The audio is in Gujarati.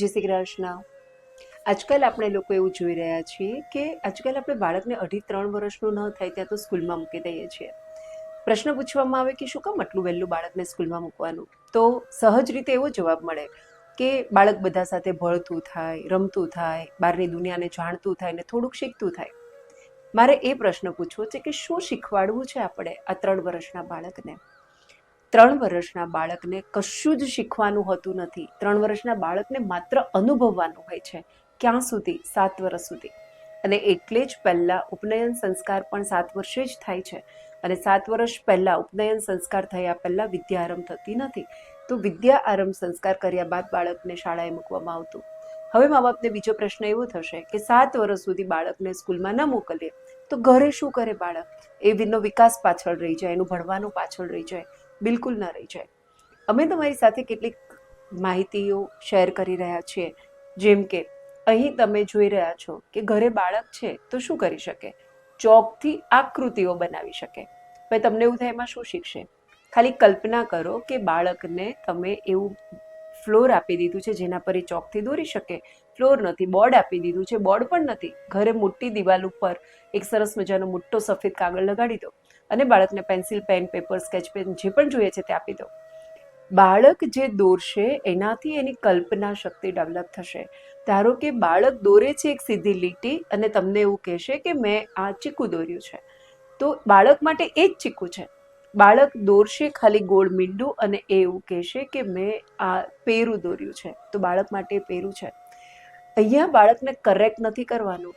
જય શ્રી કૃષ્ણ. આજકાલ આપણે લોકો એવું જોઈ રહ્યા છીએ કે આજકાલ આપણે બાળકને 2.5-3 વર્ષનું ન થાય ત્યાં તો સ્કૂલમાં મૂકી દઈએ છીએ. પ્રશ્ન પૂછવામાં આવે કે શું કામ આટલું વહેલું બાળકને સ્કૂલમાં મૂકવાનું? તો સહજ રીતે એવો જવાબ મળે કે બાળક બધા સાથે ભળતું થાય, રમતું થાય, બહારની દુનિયાને જાણતું થાય ને થોડુંક શીખતું થાય. મારે એ પ્રશ્ન પૂછવો છે કે શું શીખવાડવું છે આપણે આ 3 વર્ષના બાળકને? 3 વર્ષના બાળકને કશું જ શીખવાનું હોતું નથી. 3 વર્ષના બાળકને માત્ર અનુભવવાનું હોય છે. ક્યાં સુધી? 7 વર્ષ સુધી. અને એટલે જ પહેલાં ઉપનયન સંસ્કાર પણ 7 વર્ષે જ થાય છે. અને 7 વર્ષ પહેલાં ઉપનયન સંસ્કાર થયા પહેલાં વિદ્યા આરંભ થતી નથી. તો વિદ્યા આરંભ સંસ્કાર કર્યા બાદ બાળકને શાળાએ મૂકવામાં આવતું. હવે મા બાપને બીજો પ્રશ્ન એવો થશે કે 7 વર્ષ સુધી બાળકને સ્કૂલમાં ન મોકલીએ તો ઘરે શું કરે બાળક? એનો વિકાસ પાછળ રહી જાય, એનું ભણવાનું પાછળ રહી જાય, બિલકુલ ના રહી જાય. અમે તમારી સાથે કેટલીક માહિતીઓ શેર કરી રહ્યા છીએ. જેમ કે અહીં તમે જોઈ રહ્યા છો કે ઘરે બાળક છે તો શું કરી શકે? ચોકથી આકૃતિઓ બનાવી શકે. હવે તમને એવું થાય એમાં શું શીખશે? ખાલી કલ્પના કરો કે બાળકને તમે એવું ફ્લોર આપી દીધું છે જેના પર એ ચોકથી દોરી શકે. ફ્લોર નથી, બોર્ડ આપી દીધું છે, બોર્ડ પણ નથી. ઘરે મોટી દિવાલ ઉપર એક સરસ મજાનો મોટો સફેદ કાગળ લગાડી દો અને બાળકને pencil, pen, paper, sketch pen જે પણ જોઈએ છે તે આપી દો. બાળક જે દોરશે એનાથી એની કલ્પના શક્તિ ડેવલપ થશે. ધારો કે બાળક દોરે છે એક સીધી લીટી અને તમને એવું કહેશે કે મેં આ ચીકુ દોર્યું છે, તો બાળક માટે એ જ ચીકુ છે. બાળક દોરશે ખાલી ગોળ મીંડું અને એ એવું કહેશે કે મેં આ પેરું દોર્યું છે, તો બાળક માટે પેરું છે. અહીંયા બાળકને કરેક્ટ નથી કરવાનું,